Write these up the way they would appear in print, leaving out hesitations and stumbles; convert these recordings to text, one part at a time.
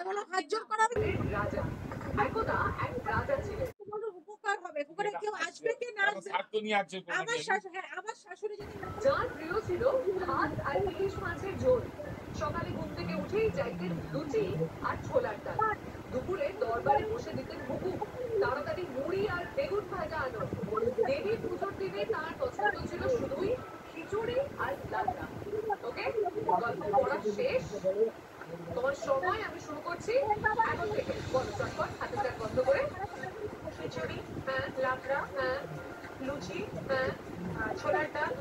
বলো হাত জোর করাবে রাজা একদা এক রাজা ছিলেন। কোনো উপকার হবে ওখানে কেউ আসবে কি না আসবে আমার শাশুড়ি হ্যাঁ আমার শাশুড়ি যদি যার প্রিয় ছিল ভাত আর ইলিশ মাছের ঝোল। সকালে ঘুম থেকে উঠেই চাইতেন লুচি আর ছোলার ডাল। দুপুরে দরবারে বসে দিতেন হুকুম, তাড়াতাড়ি মুড়ি আর বেগুন ভাজা আনো। দেবী পুজোর দিনে তার পছন্দ ছিল শুধুই খিচুড়ি আর লাবড়া। ওকে, গল্প পড়া শেষ। তোমার সময় আমি শুরু করছি এখন থেকে। বলো চটপট, হাতে চাপ বন্ধ করে। খিচুড়ি, হ্যাঁ। লাবড়া, হ্যাঁ। লুচি, হ্যাঁ। ছোলার ডাল,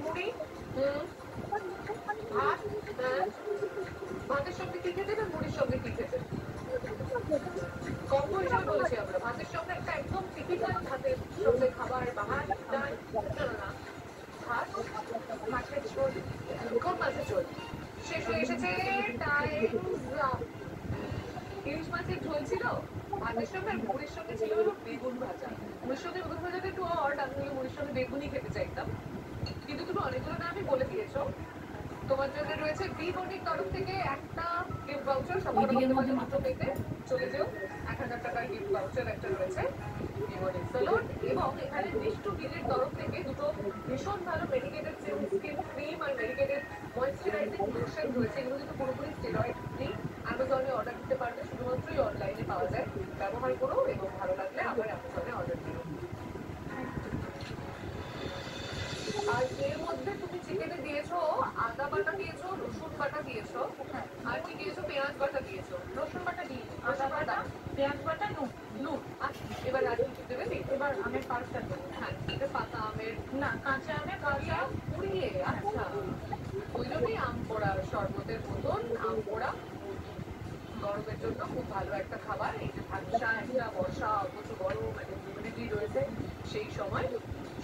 মুড়ি, ভাত, হ্যাঁ। ভাতের সঙ্গে কি খেতে না মুড়ির সঙ্গে কি খেতে? কম্বো হিসেবে বলছি আমরা। ভাতের সঙ্গে একটা একদম টিপিক্যাল ভাতের সঙ্গে খাবার, ভাত, ডাল, না ভাত, মাছের ঝোল। কোন মাছের ঝোল? শেষ হয়ে এসেছে টাইম। ইলিশ মাছের ঝোল ছিল ভাতের সঙ্গে, আর মুড়ির সঙ্গে ছিল হলো বেগুন ভাজা। মুড়ির সঙ্গে বেগুন ভাজাটা একটু অড, আমি হলে মুড়ির সঙ্গে বেগুনই খেতে চাইতাম। কিন্তু তুমি অনেকগুলো নামই বলে দিয়েছো। তোমার জন্য রয়েছে বি বণিক তরফ থেকে একটা গিফট ভাউচার, সম্পূর্ণ মাত্র পেতে চলে যেও। 1000 টাকার গিফট ভাউচার একটা রয়েছে বি বণিক সালন, এবং এখানে নিষ্টু গিলের তরফ থেকে দুটো ভীষণ ভালো মেডিকেটেড স্কিন ক্রিম আর মেডিকেটেড ময়েশ্চারাইজিং লোশন রয়েছে। এগুলো কিন্তু পুরোপুরি স্টেরয়েড ফ্রি। অ্যামাজনে অর্ডার দিতে পারবে, শুধুমাত্রই অনলাইনে পাওয়া যায়। ব্যবহার করো এবং ভালো লাগলে আবার অ্যামাজনে অর্ডার দিও। আর এর মধ্যে তুমি চিকেনে দিয়েছো আদা বাটা দিয়েছো, রসুন বাটা দিয়েছো, আর কি দিয়েছো? পেঁয়াজ বাটা দিয়েছো। রসুন বাটা দিয়েছো, আদা বাটা, পেঁয়াজ বাটা, নুন। নুন, আচ্ছা। এবার আর কি দেবে? এবার আমের পাল্পটা দেবো। হ্যাঁ, এটা পাতা আমের না, কাঁচা আমের কাঁচা পুড়িয়ে। আচ্ছা, ওই জন্যই আম পোড়া শরবতের মতন আম পোড়া। গরমের জন্য খুব ভালো একটা খাবার। এই যে ঠান্ডা একটা বর্ষা, অথচ গরম, একটা হিউমিডিটি রয়েছে, সেই সময়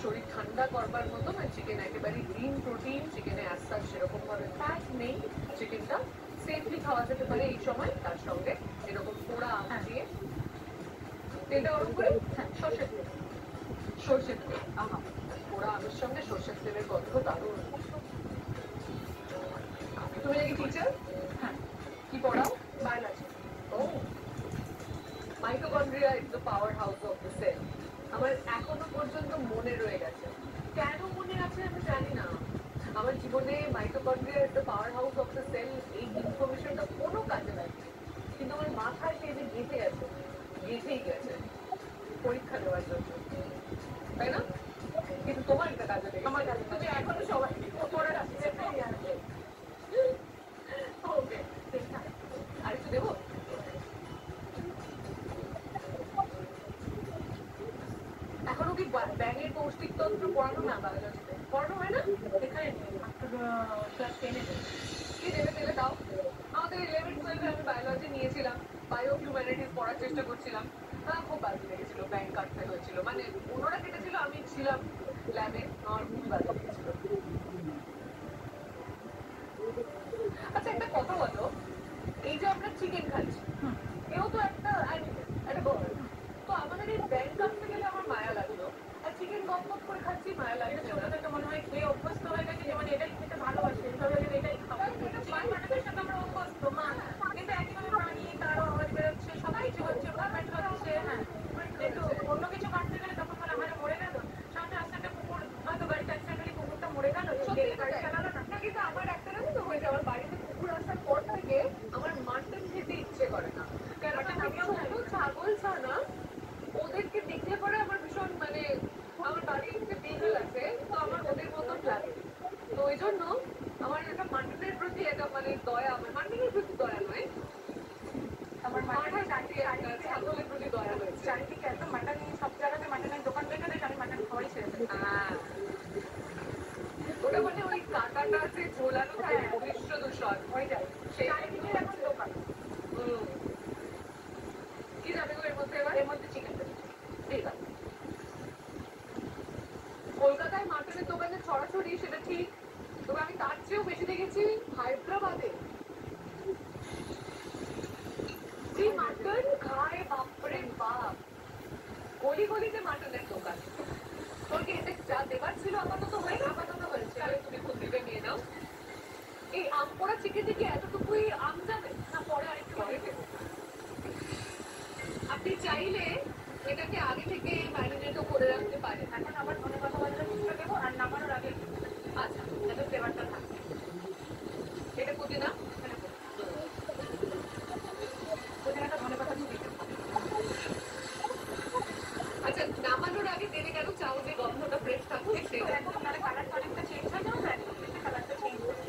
শরীর ঠান্ডা করবার মতো। চিকেন একেবারে গ্রিন প্রোটিন, চিকেনে আস্তা সেরকম ভাবে ফ্যাট নেই। চিকেনটা সেফলি খাওয়া যেতে পারে এই সময়। তার সঙ্গে এরকম পোড়া আম দিয়ে তেলটা গরম করে, সর্ষের তেল, সর্ষের তেল, আহা, পোড়া আমের সঙ্গে সর্ষের তেলের গন্ধ দারুণ। তুমি নাকি টিচার? হ্যাঁ। কি পড়াও? বায়োলজি। ও, mitochondria is the power house of the cell. আমার এখনো পর্যন্ত মনে রয়ে গেছে। কেন মনে আছে আমি জানি না। আমার জীবনে mitochondria is the power house of the cell এই ইনফরমেশনটা কোনো কাজে লাগবে, কিন্তু আমার মাথায় সে যে গেঁথে আছে, গেঁথেই গেছে পরীক্ষা দেওয়ার জন্য, তাই না? কিন্তু তোমার এটা কাজে লেগেছে। আমার কাজে তুমি এখনো সবাই পড়ে রাখছে। ওকে, আর একটু দেবো? এখনো কি ব্যাঙের পৌষ্টিকতন্ত্র পড়ানো না বায়োলজিতে? পড়ানো হয় না এখানে? ক্লাস 10-এ কি দেবে দেবে দাও। আমাদের 11-12-এ আমি বায়োলজি নিয়েছিলাম, বায়ো হিউম্যানিটিস পড়ার চেষ্টা করছিলাম। খুব বাজে লেগেছিল, ব্যাঙ কাটতে হয়েছিল। মানে অন্যরা কেটেছিল, আমি ছিলাম ল্যাবে, আমার খুবই বাজে লেগেছিল। আচ্ছা, একটা কথা বলো, এই যে আমরা চিকেন খাচ্ছি, এও তো একটা অ্যানিমেল, একটা বার্ড। তো আমাদের এই ব্যাঙ কাটতে গেলে আমার মায়া লাগলো, আর চিকেন গপ গপ করে খাচ্ছি, মায়া লাগছে না। ওটা তো মনে হয় খেয়ে অভ্যস্ত হয়ে গেছে, যেমন এটাই খেতে ভালোবাসে, সবাই এটাই খাবে। চিকেন মাটনের সাথে আমরা অভ্যস্ত, মা। কিন্তু একইভাবে প্রাণী, তারও আওয়াজ বেরোচ্ছে, সব কিছু হচ্ছে, মুভমেন্ট হচ্ছে। হ্যাঁ, কিন্তু অন্য কিছু কাটতে গেলে তখন বলে আমার মরে গেল। সামনে আসতে একটা কুকুর, হয়তো গাড়িতে অ্যাক্সিডেন্টালি কুকুরটা মরে গেল, গাড়ি চালালো না। কিন্তু আমার একটা জানো তো হয়েছে, আমার বাড়িতে কুকুর আসার পর থেকে আমার মাটন খেতে ইচ্ছে করে না। কেননা ছোট ছাগল ছানা, ওদেরকে দেখলে পরে আমার ভীষণ মানে, আমার বাড়ির যে বিড়াল আছে, তো আমার ওদের মতন লাগে। তো ওই জন্য আমার একটা মাটনের প্রতি একটা মানে দয়া, আমার মাটনের প্রতি দয়া নয়, আমার মাটনের ছাগলের প্রতি দয়া হয়েছে। চারিদিকে এত মাটন, সব জায়গাতে মাটনের দোকান দেখে দেখে আমি মাটন খাওয়াই ছেড়ে দেবো। ওটা মানে ওই কাঁটাটা যে ঝোলানো থাকে, দৃশ্য দূষণ ওইটাই, সেই চারিদিকে এখন দোকান। কি যাবে গো এর মধ্যে? এবার এর মধ্যে চিকেন ঠিক আছে। কলকাতায় মাটনের দোকানে ছড়াছড়ি, সেটা ঠিক, তবে আমি তার চেয়েও বেশি দেখেছি হায়দ্রাবাদে। যে মাটন খায়, বাপরে বাপ, গলি গলিতে মাটনের দোকান। তোর কি এতে যা দেবার ছিল আপাতত হয়েছে? আপাতত হয়েছে, তুমি খুব দিবে নিয়ে নাও। এই আম পোড়া চিকেন থেকে এতটুকু শুধুই আম যাবে না পরে আরেকটু পরে দেবো? আপনি চাইলে এটাকে আগে থেকে ম্যারিনেটও করে রাখতে পারেন। এখন আবার ধনে পাতা বাটা কিছুটা দেবো আর নামানোর আগে আচ্ছা যাতে ফ্লেভারটা থাকে। এটা পুদিনা পুদিনাটা ধনে পাতা দিয়ে দিতে। আচ্ছা নামানোর আগে দেবে কেন? চাও যে গন্ধটা ফ্রেশ থাকবে সেটা একদম নাহলে কালারটা অনেকটা চেঞ্জ হয়ে যাবে। কালারটা চেঞ্জ হয়ে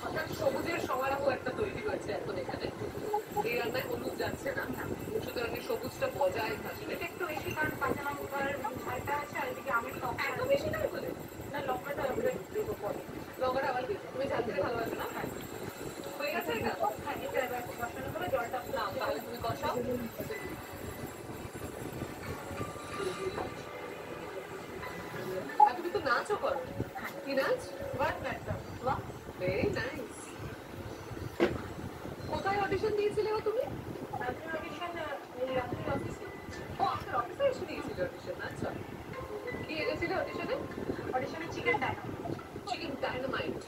অর্থাৎ সবুজের সমারোহ একটা তৈরি হয়েছে এখন এখানে। এই রান্নায় হলুদ যাচ্ছে না, সুতরাং এই সবুজটা বজায় থাকবে। এটা একটু বেশি কারণ কাঁচা লঙ্কার ঝালটা আছে আর এদিকে আমের টক এত বেশি তাই বলে না লঙ্কাটা আমরা দেবো পরে। লঙ্কাটা আবার দেবো। তুমি ঝাল খেতে ভালোবাসো না? হয়ে গেছে এটা? হ্যাঁ এটা এবার কষানো করে জলটা নাও তাহলে তুমি কষাও। আর তুমি তো নাচও করো। কি নাচ? ভরতনাট্যম। বাহ ভেরি নাইস। কোথায় অডিশন দিয়েছিলে তুমি? রাত্রির অডিশন রাত্রির অফিসে। ও আপনার অফিসে এসে দিয়েছিল অডিশন? আচ্ছা কি এনেছিলে অডিশনে? অডিশনে চিকেন ডায়নামাইট।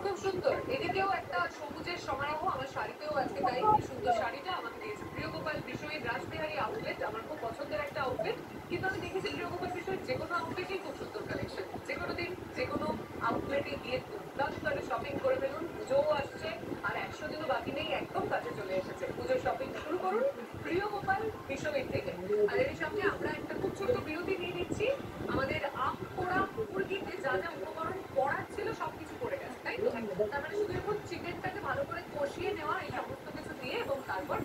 খুব সুন্দর। এদিকেও একটা সবুজের সমারোহ। আমার শাড়িতেও আজকে তাই। কি সুন্দর শাড়িটা আমাকে দিয়েছে প্রিয়গোপাল বিষয়ের রাসবিহারী আউটলেট। আমার খুব পছন্দের একটা আউটলেট। কিন্তু আমি দেখেছি প্রিয়গোপাল বিষয়ের যে কোনো আউটলেটেই খুব সুন্দর কালেকশন। যে কোনো দিন যে কোনো আউটলেটে গিয়ে দুর্দান্ত শপিং করে ফেলুন। পুজোও আসছে আর 100 দিনও বাকি নেই, একদম কাছে চলে এসেছে। পুজোর শপিং শুরু করুন প্রিয়গোপাল বিষয়ের থেকে। আর এর সঙ্গে আমরা একটা খুব ছোট্ট বিরতি নিয়ে নিচ্ছি। আমাদের আম পোড়া মুরগিতে যা যা উপকরণ পড়ার ছিল সবকিছু পড়ে গেছে তাই তো? তার মানে শুধু এখন চিকেনটাকে ভালো করে কষিয়ে নেওয়া এই সমস্ত কিছু দিয়ে এবং তারপর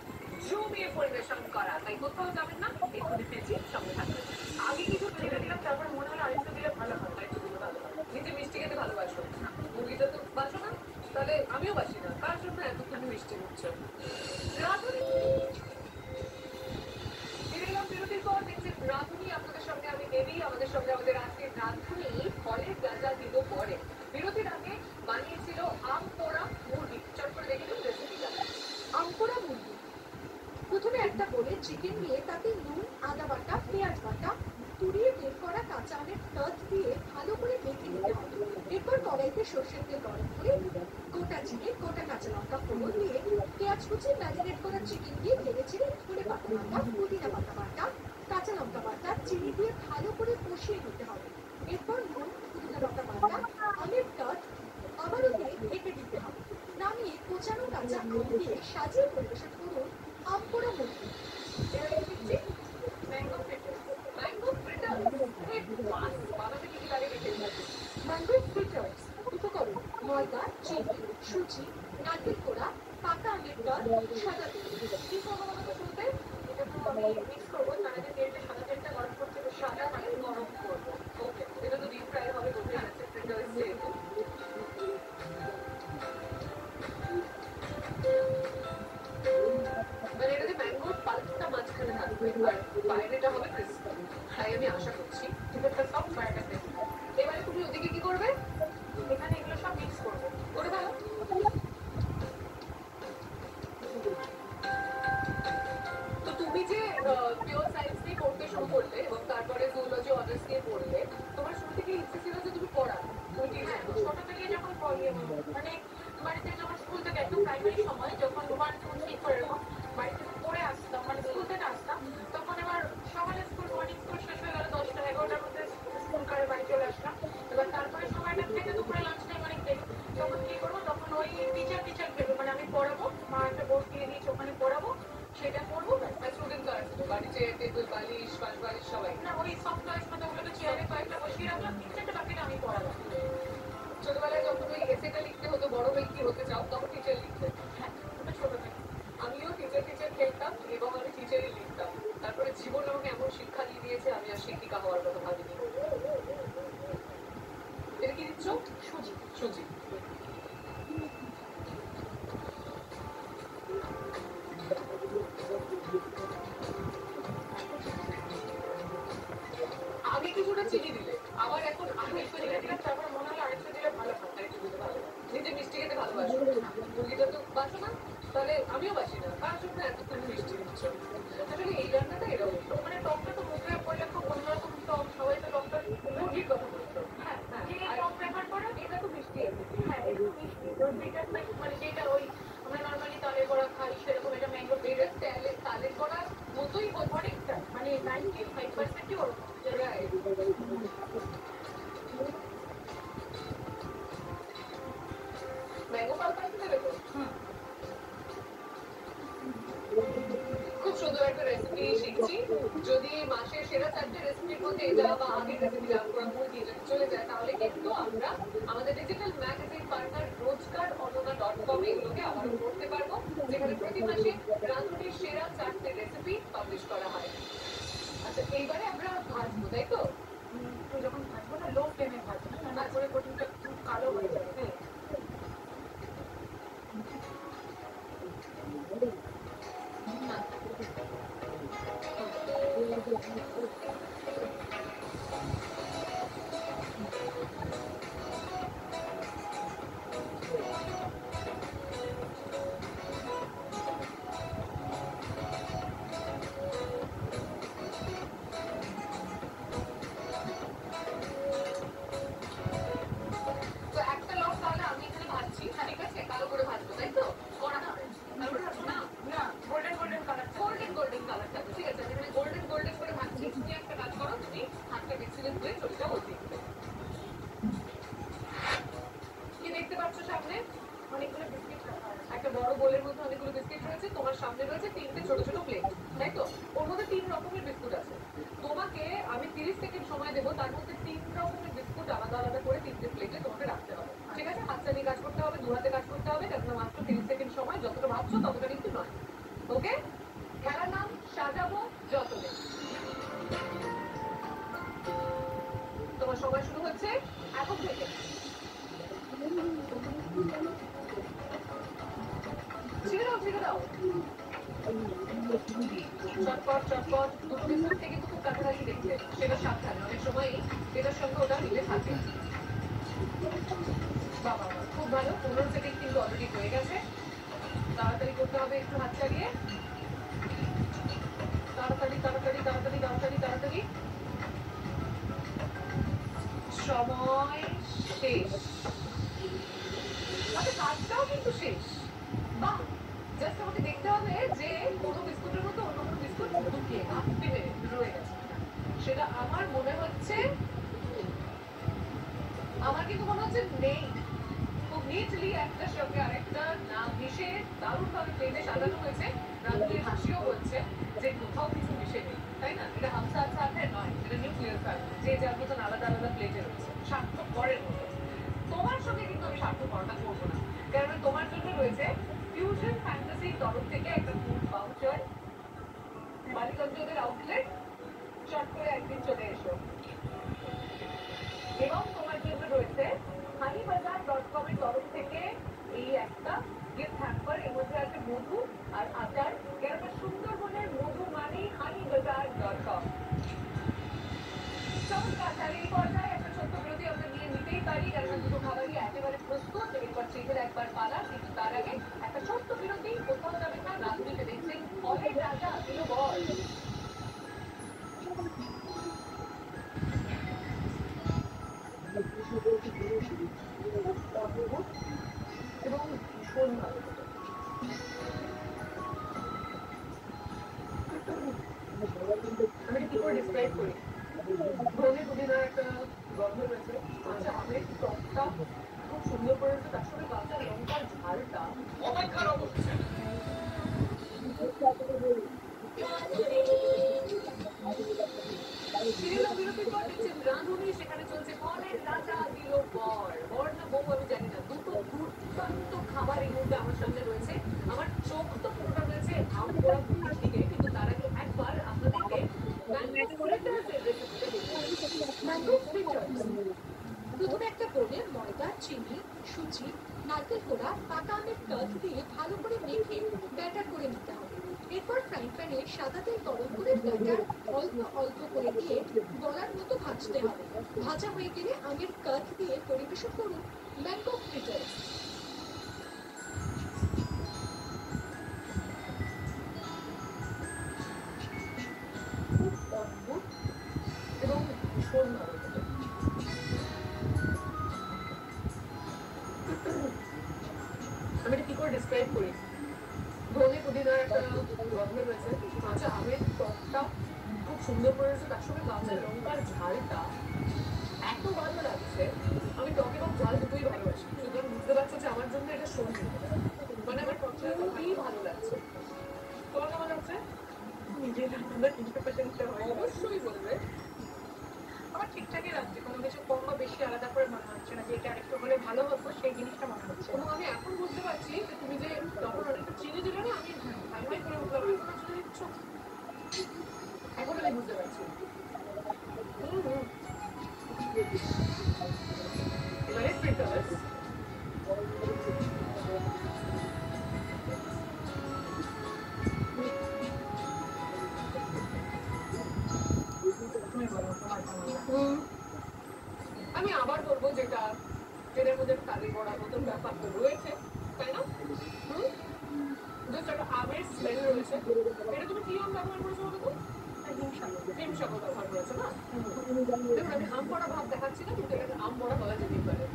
জমিয়ে পরিবেশন করা। তাই কোথাও যাবেন না, এক্ষুনি ফেলছি সঙ্গে থাকবেন। আগে কিছু ছেড়ে দিলাম তারপর মনে হলো আরেকটু দিলে ভালো হয়। আরেকটু দিলে ভালো হয়। নিজে মিষ্টি খেতে ভালোবাসো? মুরগিটা তো বাসো না? তাহলে আমিও বাসি না। কার জন্য এত তুমি মিষ্টি মুখছো? রাধুনি ফিরে এলাম বিরতির পর। দেখছেন রাধুনি, আপনাদের সঙ্গে আমি দেবী। আমাদের সঙ্গে আমাদের আজকের রাধুনি ফলের গাঁজা দিল পরে। বিরতির আগে বানিয়েছিল আম পোড়া মুরগি। চট করে দেখে নিন রেসিপিটা। আম পোড়া মুরগি প্রথমে একটা বলে চিকেন নিয়ে তাতে নুন, আদা বাটা, পেঁয়াজ বাটা, তুরিয়ে বের করা কাঁচা আমের টক দিয়ে ভালো করে মেখে নিতে হবে। এরপর কড়াইতে সর্ষের তেল গরম করে গোটা জিরে, গোটা কাঁচা লঙ্কা ফোড়ন দিয়ে পেঁয়াজ কুচি, ম্যারিনেট করা চিকেন দিয়ে নেড়ে চেড়ে ধনে পাতা বাটা, পুদিনা পাতা বাটা, কাঁচা লঙ্কা বাটা, চিনি দিয়ে ভালো করে কষিয়ে নিতে হবে। এরপর নুন, পুদিনা পাতা বাটা, আমের টক আবারও দিয়ে ঢেকে দিতে হবে। নামিয়ে কোচানো কাঁচা আম দিয়ে সাজিয়ে পরিবেশন করুন আম পোড়া মুরগি। ম্যাঙ্গো ফ্রিটার্স উপকরণ ময়দা, চিনি, সুজি, নারকেল কোড়া, পাকা আমের টক, সাদা তেল। কি করবো আমাকে শুনতে? এটা তো আমি মিক্স করবো। তার আগে তেলটা সাদা তেলটা গরম করতে হবে। সাদা তেল গরম করবো। ওকে এটা তো ডিপ ফ্রাই হবে বোঝাই যাচ্ছে ফ্রিটার্স যেহেতু। মানে এটাতে ম্যাঙ্গোর পাল্পটা মাঝখানে থাকবে আর বাইরেটা হবে ক্রিস্পি। তাই আমি আশা করছি ভিতরটা সব বাইরেটা ক্রিস্পি। এবারে তুমি ওদিকে কি করবে? এখানে এগুলো সব মিক্স করবো। করে ভালো তো তুমি যে পিওর সায়েন্স নিয়ে পড়তে শুরু করলে এবং তারপরে জুলজি অনার্স নিয়ে পড়লে, তোমার শুরু থেকে ইচ্ছে ছিল যে তুমি পড়াবে? তুমি ছোট থেকে যখন মানে বাড়িতে যখন স্কুল থেকে একদম প্রাইমারি সময় যখন 1, 2, 3 করে বাড়িতে পড়ে আসতাম, মানে স্কুল থেকে আসতাম, তখন এবার সকালে স্কুল মর্নিং স্কুল শেষ হয়ে গেল 10টা 11টার মধ্যে স্কুল করে বাড়ি চলে আসলাম। এবার তারপরে সময়টা থেকে দুপুরে লাঞ্চ টাইম অনেক দেরি। তখন কি করবো? তখন ওই টিচার ভেবে মানে আমি পড়াবো, মা একটা বোর্ড দিয়ে দিয়েছি ওখানে পড়াবো, সেটা করবো। স্টুডেন্ট কারা ছিল বাড়িতে? টেবিল বালিশ, পাশ বালিশ সবাই না? ওই সব টয়েস মতো ওগুলোকে চেয়ারে কয়েকটা বসিয়ে রাখলাম, 3-4টা বাকিটা আমি পড়ালাম। ছোটবেলায় যখন ওই এসেটা লিখতে হতো বড় হয়ে কি হতে চাও তখন টিচার লিখতে। হ্যাঁ ছোট থেকে আমিও টিচার খেলতাম এবং আমি টিচারই লিখতাম। তারপরে জীবন আমাকে এমন শিক্ষা দিয়ে দিয়েছে আমি আর শিক্ষিকা হওয়ার কথা ভাবিনি। এটা কি দিচ্ছ? সুজি। আগে কিছুটা চিনি দিলে আবার এখন আরেকটু দিলে দিলাম, তারপর মনে হলো আরেকটু দিলে ভালো হয়। আরেকটু দিলে ভালো হয়। নিজে মিষ্টি খেতে ভালোবাসো? মুরগিটা তো বাসো না? তাহলে আমিও বাসি না। কার জন্য এত তুমি মিষ্টি দিচ্ছ? আসলে এই রান্নাটা এরকম মানে টকটা তো মুখে পড়লে খুব অন্যরকম টক। সবাই তো টকটা মুরগির কথা বলতো। হ্যাঁ টক প্রেফার করে। এটা তো মিষ্টি মানে যেটা ওই আমরা নর্মালি তালে করা খাই সেরকম এটা ম্যাঙ্গো বেরের তালে করার মতোই অনেকটা মানে 95%ই ওরকম ম্যাঙ্গো পাল পাইতে দেবে তো খুব সুন্দর একটা রেসিপি শিখছি যদি মাসের সেরা 4টে রেসিপির মধ্যে এটা বা আগের রেসিপি রান্না দিয়ে চলে যায় তাহলে কিন্তু আমরা আমাদের ডিজিটাল ম্যাগাজিন পার্টনার রোজগার অননা.com এগুলোকে আবার করতে পারবো যেখানে প্রতি মাসে রাঁধুনির সেরা 4টে রেসিপি পাবলিশ করা হয়। আচ্ছা এইবারে আমরা ভাজবো তাই তো যখন ভাজবো না লো ফ্লেমে ভাজবো তারপরে প্রোটিনটা কালো হয়ে যাবে। তো একটা লং তাহলে আমি এখানে ভাজছি ঠিক আছে কালো করে ভাজবো তাই তো কড়া না না গোল্ডেন গোল্ডেন কালার থাকবে ঠিক আছে আমি গোল্ডেন করে ভাজছি তুমি একটা কাজ করো তুমি হাতটা মিক্সিতে ধুয়ে চলে যাও ওদিকে কি দেখতে পাচ্ছ সামনে অনেকগুলো বিস্কিট একটা বড় বোলের মধ্যে অনেকগুলো বিস্কিট রয়েছে তোমার সামনে রয়েছে 3টে ছোট ছোট প্লেট তাই তো ওর মধ্যে 3 রকমের বিস্কুট আছে তোমাকে আমি 30 সেকেন্ড সময় দেবো তার মধ্যে 3 রকমের বিস্কুট আলাদা আলাদা করে 3টে প্লেটে তোমাকে রাখতে হবে ঠিক আছে হাত চালিয়ে কাজ করতে হবে দু হাতে কাজ করতে হবে কারণ মাত্র 30 সেকেন্ড সময় যতটা ভাবছো ততটা কিন্তু নয় ওকে খেলার নাম সাজাবো যতনে তোমার সময় শুরু হচ্ছে এখন থেকে ছেড়ে দাও চটপট দুটো বিস্কুট থেকে খুব কাছাকাছি দেখবে সেটা সাবধানে অনেক সময় এটার সঙ্গে ওটা মিলে থাকে বাবা খুব ভালো 15 সেকেন্ড কিন্তু অলরেডি হয়ে গেছে তাড়াতাড়ি করতে হবে একটু হাত চালিয়ে তাড়াতাড়ি সময় শেষ আচ্ছা কাজটাও কিন্তু শেষ বাহ জাস্ট আমাকে দেখতে হবে যে কোনো বিস্কুটের মতো অন্য কোনো বিস্কুট ঢুকিয়ে টিপে রয়ে গেছে সেটা আমার মনে হচ্ছে নেই খুব নিটলি একটা সঙ্গে আরেকটা না মিশে দারুণভাবে প্লেটে সাজানো হয়েছে রাঁধুনির হাসিও বলছে যে কোথাও কিছু মিশে নেই তাই না এটা হামসার সাথে নয় এটা নিউক্লিয়ার সাথে যে যার মতন আলাদা আলাদা প্লেটে রয়েছে স্বার্থপরের মতো তোমার সঙ্গে কিন্তু আমি স্বার্থপরতা করবো না কারণ তোমার জন্য রয়েছে ফিউশন ফ্যান্টাসির তরফ থেকে একটা ফুড ভাউচার বালিগঞ্জের আউটলেট চট করে একদিন চলে এসো এবং তোমার জন্য রয়েছে honeybazaar.com এর তরফ থেকে এই একটা গিফট হ্যাম্পার এর মধ্যে আছে মধু আর আচার কেননা সুন্দরবনের মধু মানে honeybazaar.com চমৎকার তাহলে এই পর্যায়ে একটা ছোট্ট বিরতি আমরা নিয়ে নিতেই পারি কেননা দুটো খাবারই একেবারে প্রস্তুত এরপর চিকের একবার পালা কিন্তু তার আগে একটা ছোট্ট বিরতি কোথাও যাবে না রাজনীতি দেখছেন অনেক রাজা দিল বল এবং ভীষণ ভালো আমি কি করে ডিসক্রাইব করি ধনে পুদিনার একটা গন্ধ রয়েছে আচ্ছা আমের টকটা খুব সুন্দর করে রয়েছে তার সঙ্গে কাঁচা লঙ্কার ঝালটা অপেক্ষার অবস্থা সেখানে চলছে বরের রাজা দিল বর না বউ আমি জানি না দুটো দুর্দান্ত খাবার এই মুহূর্তে আমার সামনে রয়েছে আমার চোখ তো পুরোটা রয়েছে আম পোড়া মুখের দিকে কিন্তু তার আগে একবার আপনাদেরকে প্রথমে একটা বোলে ময়দা চিনি সুজি নারকেল কোড়া পাকা আমের টক দিয়ে ভালো করে মেখে ব্যাটার করে নিতে হবে এরপর ফ্রাইং প্যানে সাদা তেল গরম করে ব্যাটার অল্প অল্প করে দিয়ে গলার মতো ভাজতে হবে ভাজা হয়ে গেলে আমের কাঠ দিয়ে পরিবেশন করুন ম্যাঙ্গো ফ্রিটার্স এবং ভীষণ ভালো এটা কি করে ডিসক্রাইব করি? ধনে পুদিনার একটা গন্ধ রয়েছে, কাঁচা আমের টকটা খুব সুন্দর করেছে, তার সঙ্গে কাঁচা লঙ্কার ঝালটা এত ভালো লাগছে। আমি টক এবং ঝাল দুটোই ভালোবাসি, সুতরাং বুঝতে পারছো যে আমার জন্য এটা সঙ্গী, মানে আমার খুবই ভালো লাগছে। তোমার কেমন লাগছে? নিজের রান্নার ইন্টারপ্রিটেশনটা হয় অবশ্যই বলবে। আমার ঠিকঠাকই লাগছে, কোনো কিছু কম বা বেশি আলাদা করে মনে হচ্ছে না যে এটা আরেকটু হলে ভালো হতো, সেই জিনিসটা মনে হচ্ছে। এবং আমি এখন বুঝতে পারছি যে তুমি যে তখন অনেকটা চিনি দিলে না, আমি ভাই ভাই করে উঠলাম, এখন আসলে দিচ্ছ, এখন আমি বুঝতে পারছি। এবারে ফ্রিটার্স। তুমি বলো তোমার কেমন লাগছে? আমি আবার বলবো যেটা এদের মধ্যে কালি বড়া মতন ব্যাপার তো রয়েছে, তাই না? জাস্ট একটা আমের স্মেল রয়েছে। এটা তুমি কি আম ব্যবহার করেছো বলো তো? ডিম সাগর ব্যবহার করেছো না? দেখুন আমি আম বড়া ভাব দেখাচ্ছি না, কিন্তু এটাকে আম বড়া বলা যেতেই পারে।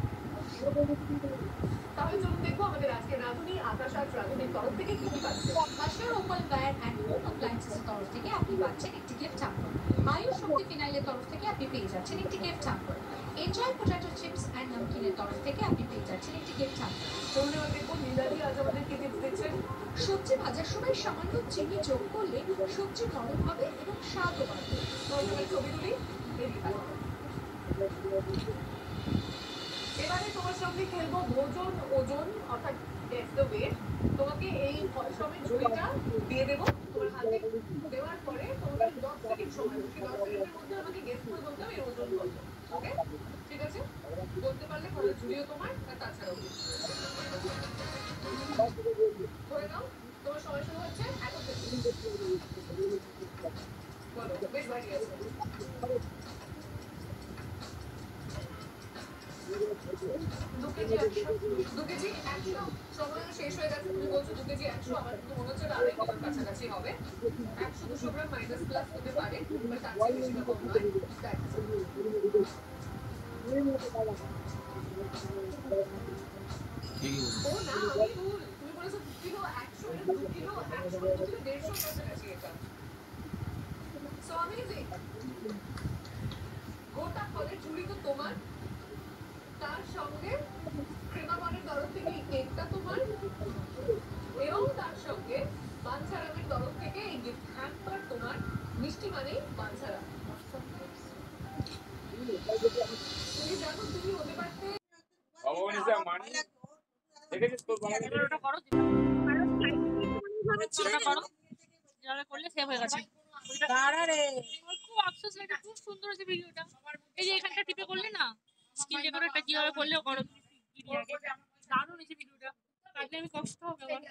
তাহলে চলুন দেখবো আমাদের আজকে রাঁধুনি আকাশ আর রাঁধুনির তরফ থেকে কি কি পাচ্ছে। বাসার ওপেন ওয়্যার অ্যান্ড হোম অ্যাপ্লায়েন্সেসের তরফ থেকে আপনি পাচ্ছেন একটি গিফট হ্যাম্পার। আয়ুষ শক্তি ফিনাইলের তরফ থেকে আপনি পেয়ে যাচ্ছেন একটি gift hamper. Enjoy potato chips and নমকিনের তরফ থেকে আপনি পেয়ে যাচ্ছেন একটি গিফট হ্যাম্পার। চলুন এবার দেখবো লীলাদি আজ আমাদের কি টিপস দিচ্ছেন। সবজি ভাজার সময় সামান্য চিনি যোগ করলে সবজি নরম হবে এবং স্বাদও বাড়বে। নজরের ছবি তুলি, এদিকে আসো। এবারে তোমার সঙ্গে খেলবো ভোজন ওজন, অর্থাৎ গেস দ্য ওয়েট। তোমাকে এই সমেত ঝুড়িটা দিয়ে দেবো তোমার হাতে, দেওয়ার পরে তোমাকে 10 সেকেন্ড সময়, সেই 10 সেকেন্ডের মধ্যে আমাকে গেস করে বলতে হবে এর ওজন কত। ওকে, ঠিক আছে? বলতে পারলে পরে ঝুড়িও তোমার, আর তাছাড়াও ধরে নাও তোমার সময় শুরু হচ্ছে এখন থেকে। বলো, বেশ ভারী আছে। 2 কেজি 100, 2 কেজি 100 সময় শেষ হয়ে গেছে। তুমি বলছো 2 কেজি 100, আমার কিন্তু মনে হচ্ছে 2.5 কিলোর কাছাকাছি হবে। 100-200 গ্রাম মাইনাস প্লাস হতে পারে, বাট তার চেয়ে বেশি বা কম নয়। দেখা যাক। ও না, আমি ভুল, তুমি বলেছো 2 কিলো 100, এটা 2 কিলো 100, 2 কিলো 150 কাছাকাছি এটা। So amazing. গোটা ফলের ঝুড়ি তো তোমার, তার সঙ্গে ক্রেমাবনের তরফ থেকে এই কেকটা তোমার, এবং তার সঙ্গে বাঞ্ছারামের তরফ থেকে এই গিফট হ্যাম্পার তোমার। মিষ্টি মানেই বাঞ্ছারাম। তুমি জানো তুমি হতে পারতে। ভগবানের যা মানি দেখেছিস তোর বাবা এবার ওটা করো, ওটা করো, যেভাবে করলে সেভ হয়ে গেছে। আমার খুব আফসোস লাগে, খুব সুন্দর হয়েছে ভিডিওটা। এই যে এখানটা টিপে করলে না, স্ক্রিন রেকর্ডারটা যেভাবে করলে করো, দারুণ হয়েছে ভিডিওটা। কাটলে আমি কষ্ট হবে আমার।